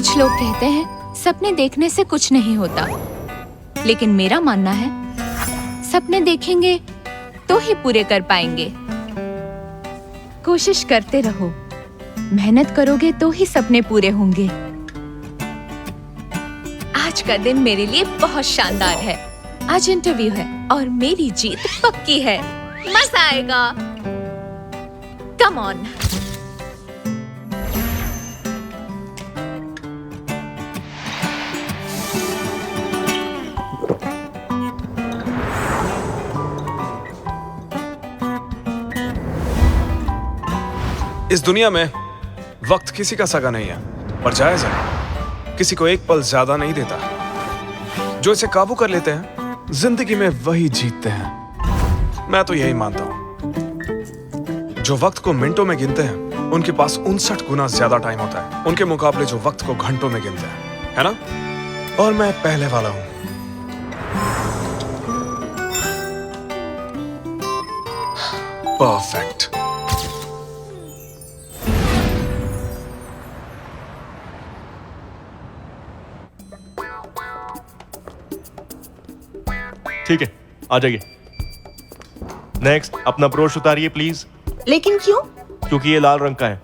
कुछ लोग कहते हैं सपने देखने से कुछ नहीं होता, लेकिन मेरा मानना है सपने देखेंगे तो ही पूरे कर पाएंगे। कोशिश करते रहो, मेहनत करोगे तो ही सपने पूरे होंगे। आज का दिन मेरे लिए बहुत शानदार है। आज इंटरव्यू है और मेरी जीत पक्की है। मजा आएगा। Come on. इस दुनिया में वक्त किसी का सगा नहीं है, पर जायज है किसी को एक पल ज्यादा नहीं देता। जो इसे काबू कर लेते हैं जिंदगी में वही जीतते हैं। मैं तो यही मानता हूं। जो वक्त को मिनटों में गिनते हैं उनके पास 59 गुना ज्यादा टाइम होता है उनके मुकाबले जो वक्त को घंटों में गिनते हैं, है ना? और मैं पहले वाला हूं। परफेक्ट। ठीक है, आ जाइए। नेक्स्ट, अपना ब्रोश उतारिए प्लीज। लेकिन क्यों? क्योंकि ये लाल रंग का है।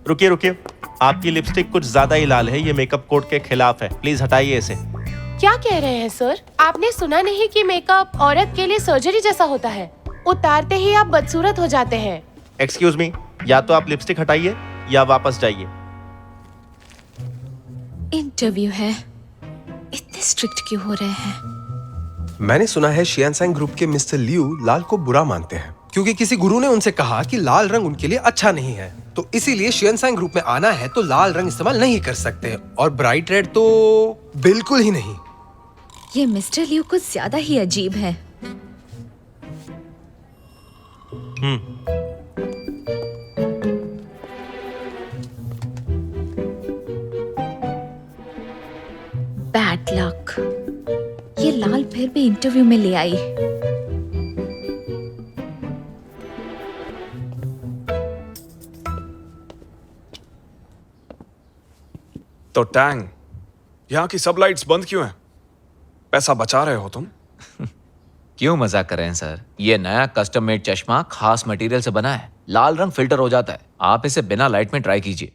रुकिए रुकिए, आपकी लिपस्टिक कुछ ज्यादा ही लाल है। ये मेकअप कोड के खिलाफ है, प्लीज हटाइए इसे। क्या कह रहे हैं सर? आपने सुना नहीं कि मेकअप औरत के लिए सर्जरी जैसा होता है? उतारते ही आप बदसूरत हो जाते हैं। एक्सक्यूज मी, या तो आप लिपस्टिक हटाइए या वापस जाइए। इंटरव्यू है, इतने स्ट्रिक्ट क्यों हो रहे हैं? मैंने सुना है शियानसैंग ग्रुप के मिस्टर लियू लाल को बुरा मानते हैं क्योंकि किसी गुरु ने उनसे कहा कि लाल रंग उनके लिए अच्छा नहीं है। तो इसीलिए शियानसैंग ग्रुप में आना है तो लाल रंग इस्तेमाल नहीं कर सकते और ब्राइट रेड तो बिल्कुल ही नहीं। ये मिस्टर लियू कुछ ज्यादा ही अजीब है। Bad luck. ये लाल फिर भी इंटरव्यू में ले आई। तो टैंग, यहाँ की सब लाइट्स बंद क्यों हैं? पैसा बचा रहे हो तुम? क्यों मजाक कर रहे हैं सर? ये नया कस्टम मेड चश्मा खास मटेरियल से बना है। लाल रंग फिल्टर हो जाता है। आप इसे बिना लाइट में ट्राई कीजिए।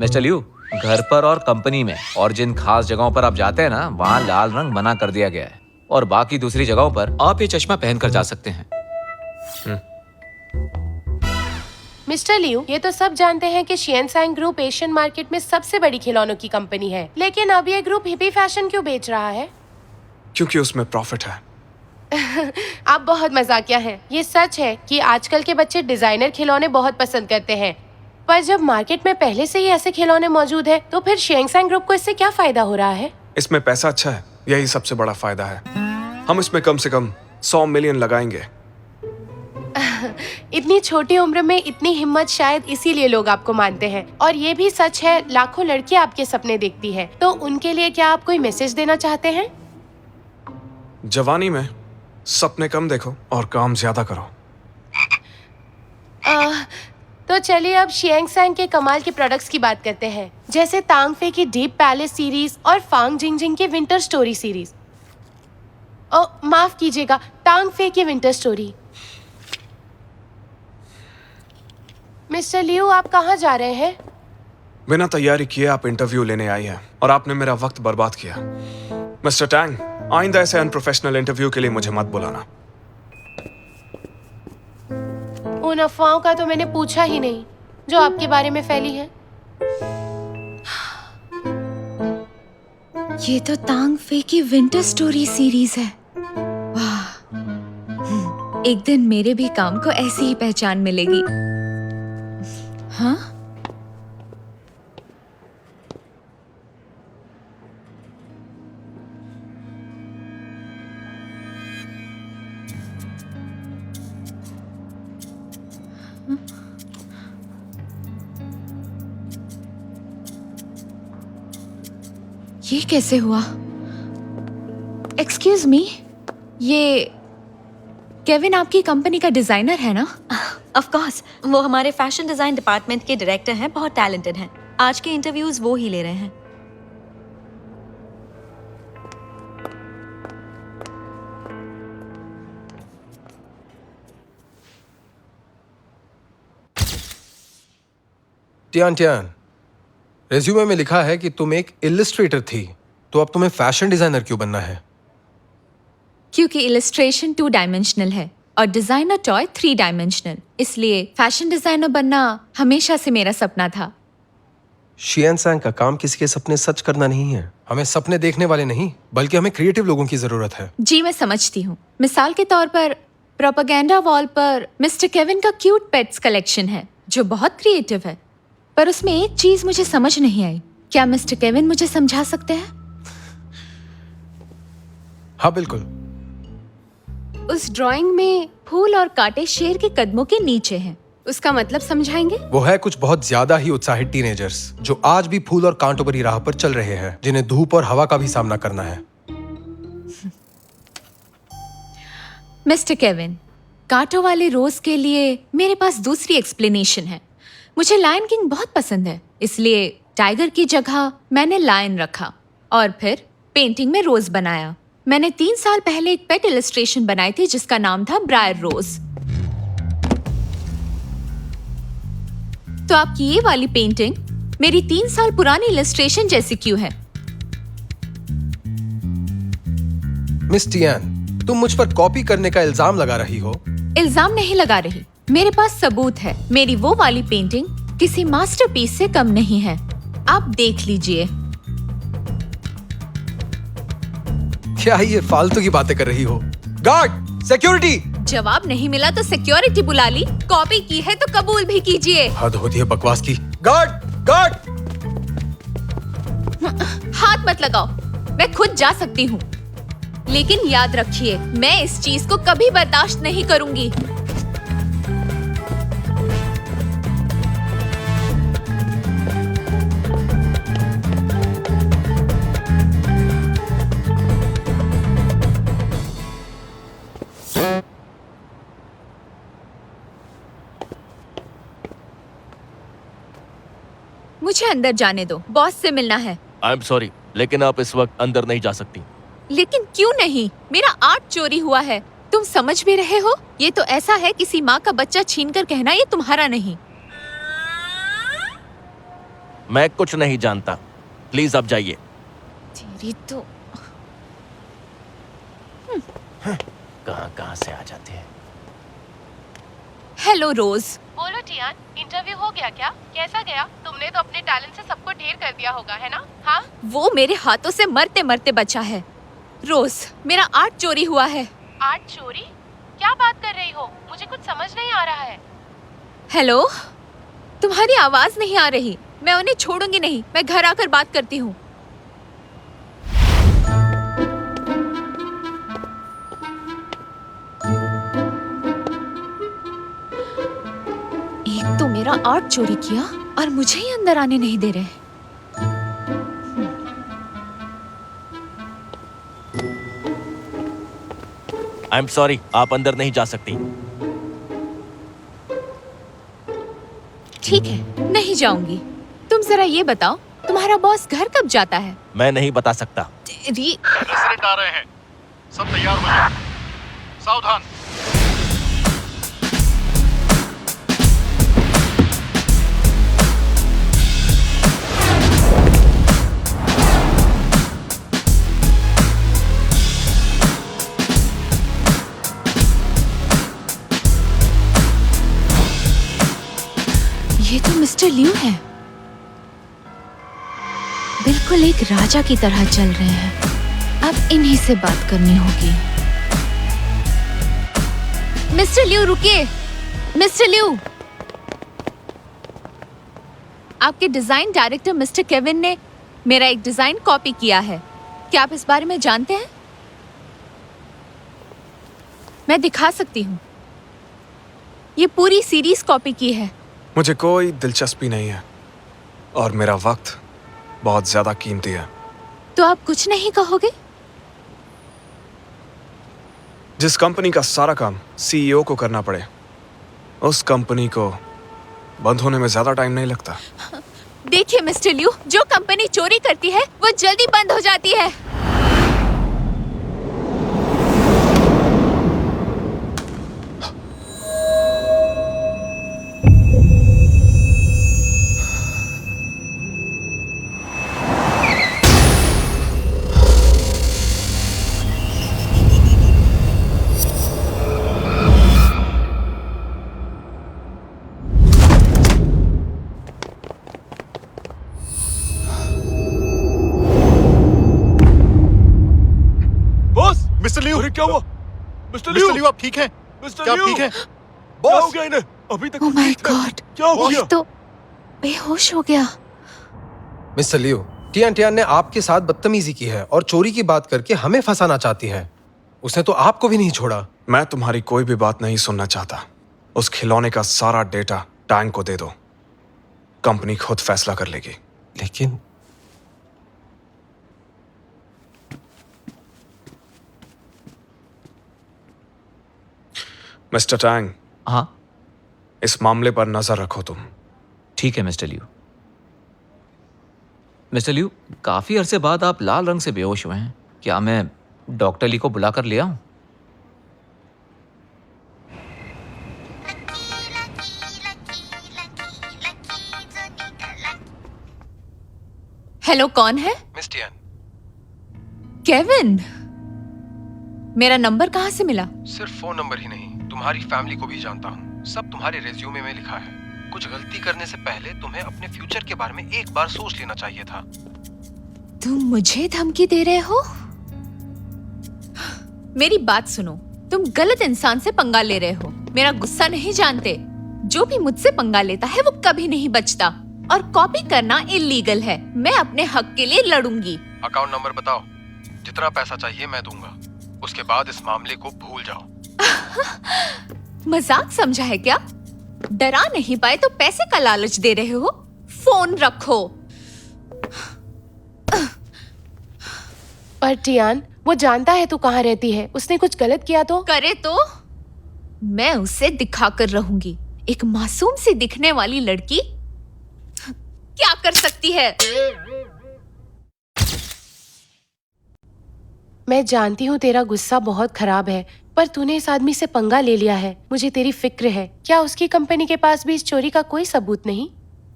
मिस्टर लियू, घर पर और कंपनी में और जिन खास जगहों पर आप जाते हैं ना, वहां लाल रंग मना कर दिया गया है और बाकी दूसरी जगहों पर आप ये चश्मा पहनकर जा सकते हैं। मिस्टर लियू, ये तो सब जानते हैं कि शियानसैंग ग्रुप एशियन मार्केट में सबसे बड़ी खिलौनों की कंपनी है, लेकिन अब ये ग्रुप हिप्पी फैशन क्यों बेच रहा है? क्योंकि उसमें प्रॉफिट है। आप बहुत मजाकिया हैं। ये सच है कि आजकल के बच्चे डिजाइनर खिलौने बहुत पसंद करते हैं, पर जब मार्केट में पहले से ही ऐसे खिलौने मौजूद है तो फिर शियानसैंग ग्रुप को इससे क्या फायदा हो रहा है? इसमें पैसा अच्छा है, यही सबसे बड़ा फायदा है। हम इसमें कम से कम 100 मिलियन लगाएंगे। इतनी छोटी उम्र में इतनी हिम्मत, शायद इसीलिए लोग आपको मानते हैं। और ये भी सच है, लाखों लड़कियां आपके सपने देखती हैं। तो उनके लिए क्या आप कोई मैसेज देना चाहते हैं? जवानी में सपने कम देखो और काम ज्यादा करो। तो चलिए अब शियांगसैंग के कमाल के प्रोडक्ट्स की बात करते हैं, जैसे तांग फे की डीप पैलेस सीरीज और फांग जिंगजिंग की विंटर स्टोरी सीरीज। माफ कीजिएगा, तांग फे की विंटर स्टोरी। मिस्टर लियू, आप कहाँ जा रहे हैं? बिना तैयारी किए आप इंटरव्यू लेने आई हैं और आपने मेरा वक्त बर्बाद किया। मिस्टर टैंग, आइंदा ऐसे अनप्रोफेशनल इंटरव्यू के लिए मुझे मत बुलाना। उन अफवाहों का तो मैंने पूछा ही नहीं जो आपके बारे में फैली है। ये तो तांग फे की विंटर स्टोरी सीरीज है। वाह, एक दिन मेरे भी काम को ऐसी ही पहचान मिलेगी। हाँ? ये कैसे हुआ? एक्सक्यूज मी, ये केविन आपकी कंपनी का डिजाइनर है ना? ऑफ कोर्स, वो हमारे फैशन डिजाइन डिपार्टमेंट के डायरेक्टर हैं, बहुत टैलेंटेड हैं। आज के इंटरव्यूज वो ही ले रहे हैं। टियान टियान, रेज्यूमे में लिखा है कि तुम एक इलिस्ट्रेटर थी, तो अब तुम्हें फैशन डिजाइनर क्यों बनना है? क्योंकि इलस्ट्रेशन 2 डायमेंशनल है और डिजाइनर टॉय 3 डायमेंशनल, इसलिए फैशन डिजाइनर बनना हमेशा से मेरा सपना था। शियान सैंग का काम किसी के सपने सच करना नहीं है। हमें सपने देखने वाले नहीं, बल्कि हमें क्रिएटिव लोगों की जरूरत है। जी मैं समझती हूँ। मिसाल के तौर पर प्रोपेगेंडा वॉल पर मिस्टर केविन का क्यूट पेट्स कलेक्शन है जो बहुत क्रिएटिव है, पर उसमें एक चीज मुझे समझ नहीं आई। क्या मिस्टर केविन मुझे समझा सकते हैं? हाँ बिल्कुल। उस ड्राइंग में फूल और कांटे शेर के कदमों के नीचे हैं, उसका मतलब समझाएंगे? वो है कुछ बहुत ज्यादा ही उत्साहित टीनेजर्स जो आज भी फूल और कांटों भरी राह पर चल रहे हैं, जिन्हें धूप और हवा का भी सामना करना है। मिस्टर केविन, कांटों वाले रोज के लिए मेरे पास दूसरी एक्सप्लेनेशन है। मुझे लायन किंग बहुत पसंद है, इसलिए टाइगर की जगह मैंने लायन रखा और फिर पेंटिंग में रोज बनाया। मैंने 3 साल पहले एक पेट इलस्ट्रेशन बनाई थी जिसका नाम था ब्रायर रोज। तो आपकी ये वाली पेंटिंग मेरी 3 साल पुरानी इलस्ट्रेशन जैसी क्यों है? मिस टियान, तुम मुझ पर कॉपी करने का इल्जाम लगा रही हो। इल्जाम नहीं लगा रही, मेरे पास सबूत है। मेरी वो वाली पेंटिंग किसी मास्टरपीस से कम नहीं है, आप देख लीजिए। क्या ये फालतू की बातें कर रही हो? Guard, security! जवाब नहीं मिला तो सिक्योरिटी बुला ली। कॉपी की है तो कबूल भी कीजिए। हद होती है बकवास की। Guard, guard! हाथ मत लगाओ, मैं खुद जा सकती हूँ, लेकिन याद रखिए मैं इस चीज को कभी बर्दाश्त नहीं करूंगी। मुझे अंदर जाने दो, बॉस से मिलना है। आई एम सॉरी, लेकिन आप इस वक्त अंदर नहीं जा सकती। लेकिन क्यों नहीं? मेरा आर्ट चोरी हुआ है, तुम समझ भी रहे हो? ये तो ऐसा है किसी माँ का बच्चा छीनकर कहना ये तुम्हारा नहीं। मैं कुछ नहीं जानता, प्लीज आप जाइए। तेरी तो कहाँ से आ जाते हैं। हेलो रोज। बोलो टियान, इंटरव्यू हो गया क्या? कैसा गया? तुमने तो अपने टैलेंट से सबको ढेर कर दिया होगा, है ना? हाँ, वो मेरे हाथों से मरते मरते बचा है। रोज, मेरा आर्ट चोरी हुआ है। आर्ट चोरी? क्या बात कर रही हो? मुझे कुछ समझ नहीं आ रहा है। हेलो, तुम्हारी आवाज नहीं आ रही। मैं उन्हें छोड़ूंगी नहीं, मैं घर आकर बात करती हूँ। एक तो मेरा आर्ट चोरी किया और मुझे ही अंदर आने नहीं दे रहे। आई एम सॉरी, आप अंदर नहीं जा सकती। ठीक है, नहीं जाऊंगी। तुम जरा ये बताओ, तुम्हारा बॉस घर कब जाता है? मैं नहीं बता सकता। तेरी प्रेसिडेंट आ रहे हैं, सब तैयार हो जाओ। सावधान। ये तो मिस्टर लियू है, बिल्कुल एक राजा की तरह चल रहे हैं। अब इन्हीं से बात करनी होगी। मिस्टर लियू रुकिए। मिस्टर लियू, आपके डिजाइन डायरेक्टर मिस्टर केविन ने मेरा एक डिजाइन कॉपी किया है। क्या आप इस बारे में जानते हैं? मैं दिखा सकती हूँ, ये पूरी सीरीज कॉपी की है। मुझे कोई दिलचस्पी नहीं है और मेरा वक्त बहुत ज्यादा कीमती है। तो आप कुछ नहीं कहोगे? जिस कंपनी का सारा काम सीईओ को करना पड़े, उस कंपनी को बंद होने में ज्यादा टाइम नहीं लगता। देखिए मिस्टर लियू, जो कंपनी चोरी करती है वो जल्दी बंद हो जाती है। मिस्टर लियू, अरे क्या हुआ? मिस्टर मिस्टर लियू, आप ठीक हैं? मिस्टर क्या आप लियू! ठीक हैं? क्या हो गया इन्हें? अभी तक ओह माय गॉड, क्या हो गया? ये तो बेहोश हो गया। मिस्टर लियो, टियान टियान ने आपके साथ बदतमीजी की है और चोरी की बात करके हमें फंसाना चाहती है। उसने तो आपको भी नहीं छोड़ा। मैं तुम्हारी कोई भी बात नहीं सुनना चाहता। उस खिलौने का सारा डेटा टैंक को दे दो, कंपनी खुद फैसला कर लेगी। लेकिन मिस्टर टैंग, हाँ इस मामले पर नजर रखो तुम। ठीक है मिस्टर लियू। मिस्टर लियू, काफी अरसे बाद आप लाल रंग से बेहोश हुए हैं। क्या मैं डॉक्टर ली को बुलाकर ले आऊं? हेलो, कौन है? Miss Tian, Kevin. मेरा नंबर कहाँ से मिला? सिर्फ फोन नंबर ही नहीं, तुम्हारी फैमिली को भी जानता हूँ। सब तुम्हारे रेज्यूमे में लिखा है। कुछ गलती करने से पहले तुम्हें अपने फ्यूचर के बारे में एक बार सोच लेना चाहिए था। तुम मुझे धमकी दे रहे हो? मेरी बात सुनो, तुम गलत इंसान से पंगा ले रहे हो। मेरा गुस्सा नहीं जानते। जो भी मुझसे पंगा लेता है वो कभी नहीं बचता, और कॉपी करना इलीगल है। मैं अपने हक के लिए लड़ूंगी। अकाउंट नंबर बताओ, जितना पैसा चाहिए मैं दूंगा। उसके बाद इस मामले को भूल जाओ। मजाक समझा है क्या? डरा नहीं पाए तो पैसे का लालच दे रहे हो? फोन रखो। पर टियान, वो जानता है तू कहाँ रहती है। उसने कुछ गलत किया तो? करे तो मैं उसे दिखा कर रहूंगी। एक मासूम सी दिखने वाली लड़की क्या कर सकती है? मैं जानती हूँ तेरा गुस्सा बहुत खराब है, पर तूने इस आदमी से पंगा ले लिया है। मुझे तेरी फिक्र है। क्या उसकी कंपनी के पास भी इस चोरी का कोई सबूत नहीं?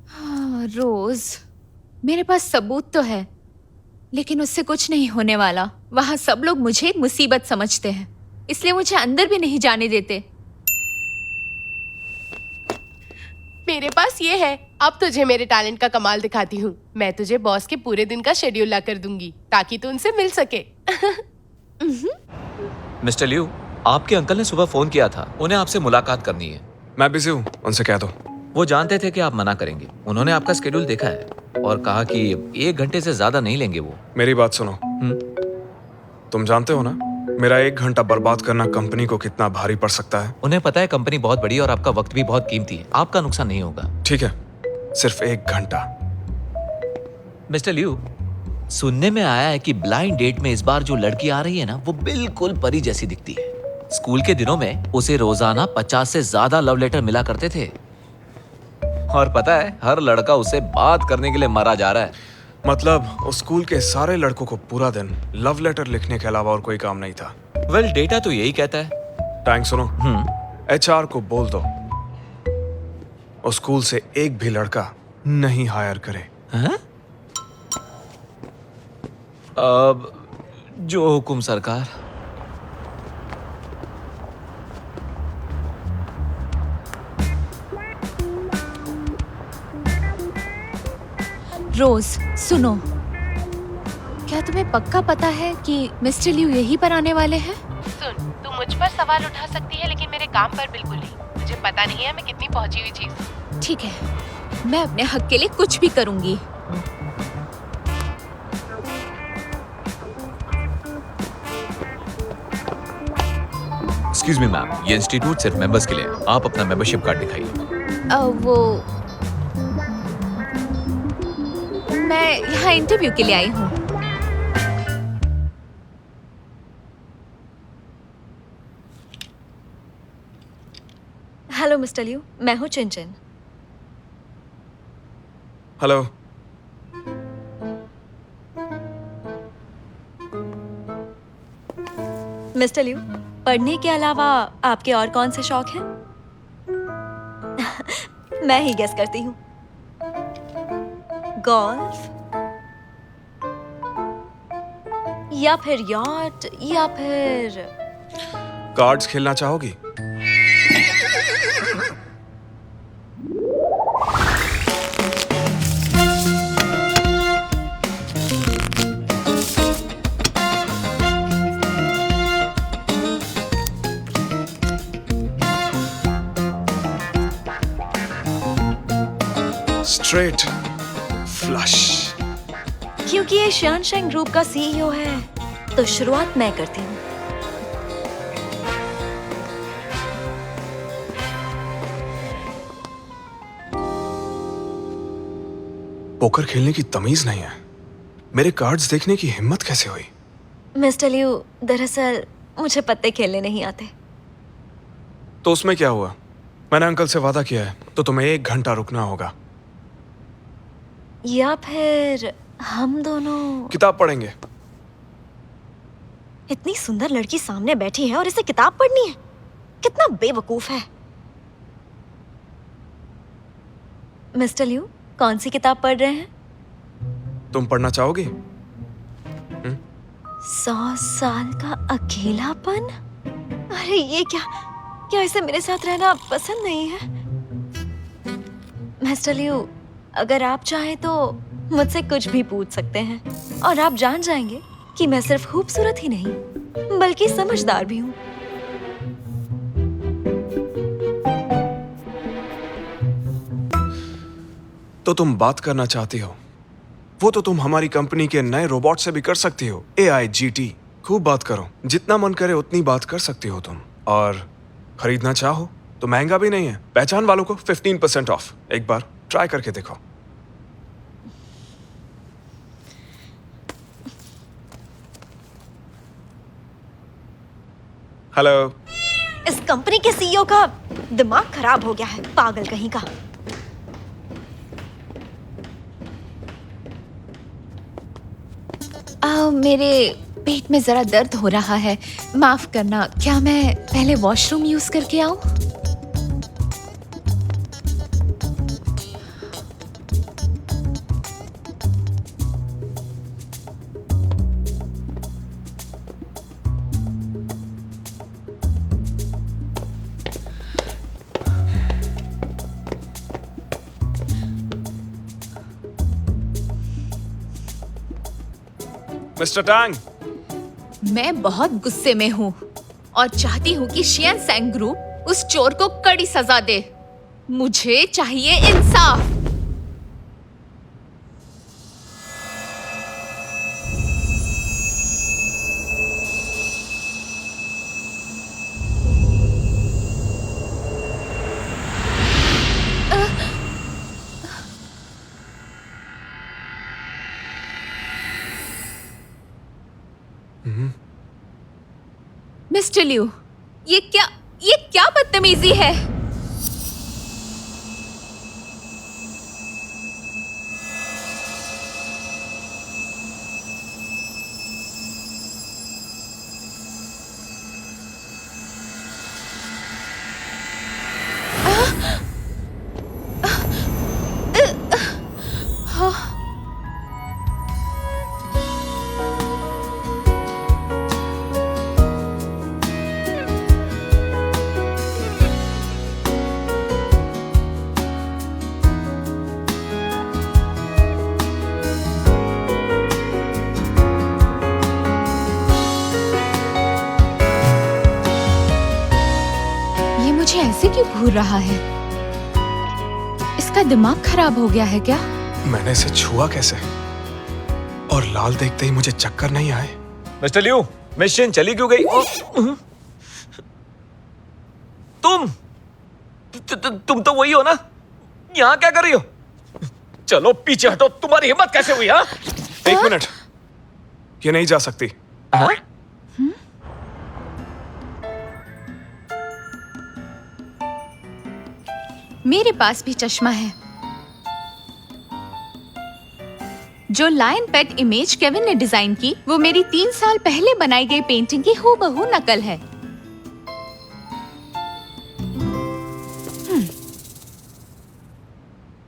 हाँ, रोज, मेरे पास सबूत तो है, लेकिन उससे कुछ नहीं होने वाला। वहां सब लोग मुझे एक मुसीबत समझते हैं, इसलिए मुझे अंदर भी नहीं जाने देते। मेरे पास ये है। अब तुझे मेरे टैलेंट का कमाल दिखाती हूँ। मैं तुझे बॉस के पूरे दिन का शेड्यूल ला कर दूंगी ताकि तू उनसे मिल सके। मिस्टर लियू, आपके अंकल ने सुबह फोन किया था। उन्हें आपसे मुलाकात करनी है। मैं बिजी हूँ, उनसे कह दो। वो जानते थे कि आप मना करेंगे। उन्होंने आपका स्केड्यूल देखा है और कहा कि 1 घंटे से ज्यादा नहीं लेंगे वो। मेरी बात सुनो, तुम जानते हो ना मेरा 1 घंटा बर्बाद करना कंपनी को कितना भारी पड़ सकता है। उन्हें पता है कंपनी बहुत बड़ी है और आपका वक्त भी बहुत कीमती है। आपका नुकसान नहीं होगा। ठीक है, सिर्फ 1 घंटा। मिस्टर लियू, सुनने में आया है कि ब्लाइंड डेट में इस बार जो लड़की आ रही है ना, वो बिल्कुल परी जैसी दिखती है। स्कूल के दिनों में उसे रोजाना 50 से ज्यादा लव लेटर मिला करते थे, और पता है हर लड़का उसे बात करने के लिए मरा जा रहा है। मतलब उस स्कूल के सारे लड़कों को पूरा दिन लव लेटर लिखने के अलावा और कोई काम नहीं था। वेल, डेटा तो यही कहता है। टैंक सुनो, HR को बोल दो उस स्कूल से एक भी लड़का नहीं हायर करे। हाँ? अब जो हुकुम सरकार। रोज, सुनो, क्या तुम्हें पक्का पता है कि मिस्टर लियू यहीं पर आने वाले हैं? सुन, तू मुझ पर सवाल उठा सकती है, लेकिन मेरे काम पर बिल्कुल नहीं। मुझे पता नहीं है मैं कितनी पहुंची हुई चीज। ठीक है, मैं अपने हक के लिए कुछ भी करूंगी। एक्सक्यूज मी मैम, ये इंस्टीट्यूट सिर्फ मेंबर्स के लिए है। आप अपना मेंबरशिप कार्ड दिखाइए। वो मैं यहाँ इंटरव्यू के लिए आई हूँ। हेलो मिस्टर लियू, मैं हूँ चिंचिन। हेलो। मिस्टर लियू, पढ़ने के अलावा आपके और कौन से शौक हैं? मैं ही गेस करती हूँ। गोल्फ या फिर यॉट या फिर कार्ड्स खेलना चाहोगी? Straight flush. क्योंकि ये शैनशाइन ग्रुप का सीईओ है, तो शुरुआत मैं करती हूँ। पोकर खेलने की तमीज नहीं है। मेरे कार्ड्स देखने की हिम्मत कैसे हुई? मिस्टर लियू, दरअसल मुझे पत्ते खेलने नहीं आते। तो उसमें क्या हुआ? मैंने अंकल से वादा किया है, तो तुम्हें 1 घंटा रुकना होगा। या फिर हम दोनों किताब पढ़ेंगे। इतनी सुंदर लड़की सामने बैठी है और इसे किताब पढ़नी है? कितना बेवकूफ है। मिस्टर लियू, कौन सी किताब पढ़ रहे हैं? तुम पढ़ना चाहोगी? 100 साल का अकेलापन? अरे ये क्या इसे मेरे साथ रहना पसंद नहीं है? मिस्टर लियू, अगर आप चाहें तो मुझसे कुछ भी पूछ सकते हैं और आप जान जाएंगे कि मैं सिर्फ खूबसूरत ही नहीं बल्कि समझदार भी हूँ। तो तुम बात करना चाहती हो? वो तो तुम हमारी कंपनी के नए रोबोट से भी कर सकती हो, AIGT। खूब बात करो, जितना मन करे उतनी बात कर सकती हो तुम। और खरीदना चाहो तो महंगा भी नहीं है, पहचान वालों को 15% ऑफ। एक बार ट्राई करके देखो। हेलो। इस कंपनी के सीईओ का दिमाग खराब हो गया है, पागल कहीं का। मेरे पेट में जरा दर्द हो रहा है, माफ करना। क्या मैं पहले वॉशरूम यूज करके आऊं? Mister Tang. मैं बहुत गुस्से में हूँ और चाहती हूँ कि शियानसैंग ग्रुप उस चोर को कड़ी सजा दे। मुझे चाहिए इंसाफ। मिस्टर लियू, ये क्या बदतमीजी है? मुझे ऐसे क्यों घूर रहा है? इसका दिमाग खराब हो गया है क्या? मैंने इसे छुआ कैसे? और लाल देखते ही मुझे चक्कर नहीं आए। मिस्टर लियू, मिशन चली क्यों गई? तुम तो वही हो ना? यहाँ क्या कर रही हो? चलो पीछे हटो। तुम्हारी हिम्मत कैसे हुई? हाँ, 1 मिनट, ये नहीं जा सकती। हाँ? मेरे पास भी चश्मा है। जो लायन पेट इमेज केविन ने डिजाइन की, वो मेरी 3 साल पहले बनाई गई पेंटिंग की हूबहू नकल है।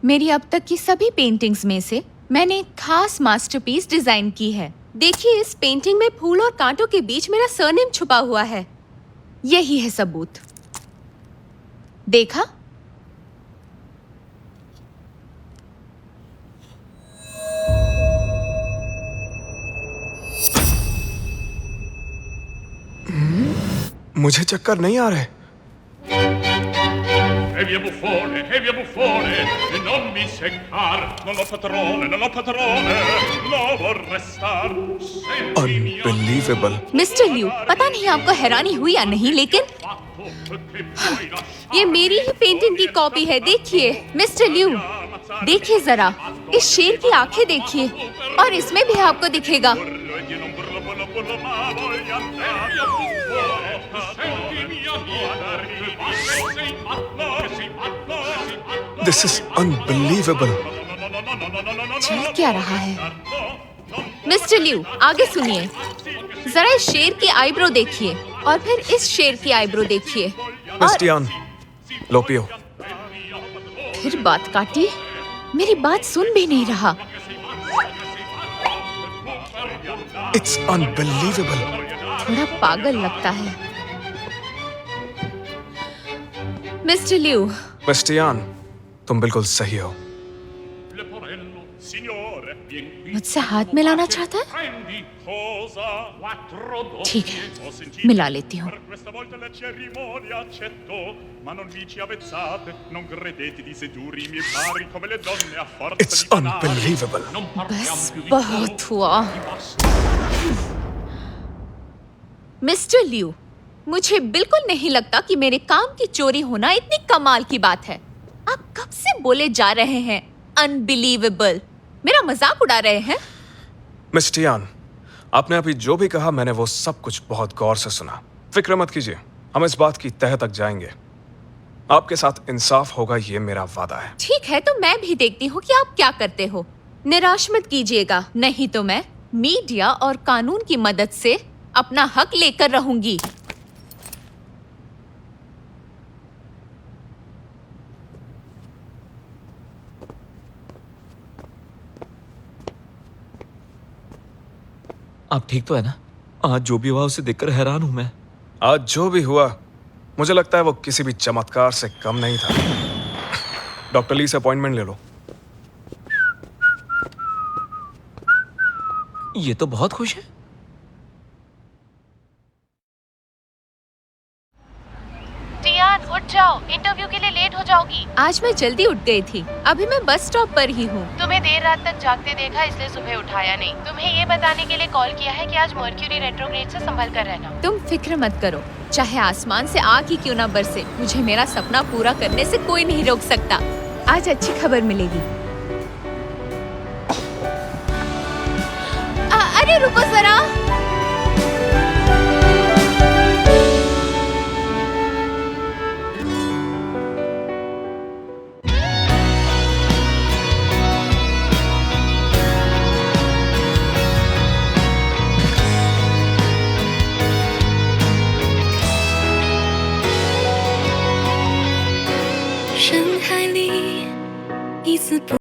मेरी अब तक की सभी पेंटिंग्स में से मैंने एक खास मास्टरपीस डिजाइन की है। देखिए, इस पेंटिंग में फूल और कांटों के बीच मेरा सरनेम छुपा हुआ है। यही है सबूत। देखा? मुझे चक्कर नहीं आ रहे। E via buffone, e non mi seccar, non ho padrone, no vorrei star. Unbelievable. Mister लिू, पता नहीं आपको हैरानी हुई या नहीं, लेकिन ये मेरी ही पेंटिंग की कॉपी है। देखिए मिस्टर लिू, देखिए जरा, इस शेर की आंखें देखिए, और इसमें भी आपको दिखेगा। This is unbelievable. चल क्या रहा है? मिस्टर लिू, आगे सुनिए। जरा इस शेर की आईब्रो देखिए, और फिर इस शेर की आईब्रो देखिए। मिस्टियान, लो पियो। फिर बात काटी। मेरी बात सुन भी नहीं रहा। It's unbelievable. थोड़ा पागल लगता है। मिस्टर लिू, मिस्टियान, तुम बिल्कुल सही हो। मुझसे हाथ मिलाना चाहता है? ठीक है, मिला लेती हूँ। It's unbelievable. बस बहुत हुआ। मिस्टर लिू, मुझे बिल्कुल नहीं लगता कि मेरे काम की चोरी होना इतनी कमाल की बात है। आप कब से बोले जा रहे हैं अनबिलीवेबल? मेरा मजाक उड़ा रहे हैं? मिस्टियान, आपने अभी जो भी कहा, मैंने वो सब कुछ बहुत गौर से सुना। फिक्र मत कीजिए, हम इस बात की तह तक जाएंगे। आपके साथ इंसाफ होगा, ये मेरा वादा है। ठीक है, तो मैं भी देखती हूँ कि आप क्या करते हो। निराश मत कीजिएगा, नहीं तो मैं मीडिया और कानून की मदद से अपना हक लेकर रहूंगी। आप ठीक तो है ना? आज जो भी हुआ उसे देखकर हैरान हूं मैं। आज जो भी हुआ, मुझे लगता है वो किसी भी चमत्कार से कम नहीं था। डॉक्टर ली से अपॉइंटमेंट ले लो। ये तो बहुत खुश है। टियान, उठ जाओ, इंटरव्यू के लिए लेट हो जाओगी। आज मैं जल्दी उठ गई थी, अभी मैं बस स्टॉप पर ही हूँ। तुम्हें देर रात तक जागते देखा, इसलिए सुबह उठाया नहीं। तुम्हें ये बताने के लिए कॉल किया है कि आज मर्क्यूरी रेट्रोग्रेड से संभल कर रहना। तुम फिक्र मत करो, चाहे आसमान से आग ही क्यों ना बरसे, मुझे मेरा सपना पूरा करने से कोई नहीं रोक सकता। आज अच्छी खबर मिलेगी। अरे रुको जरा।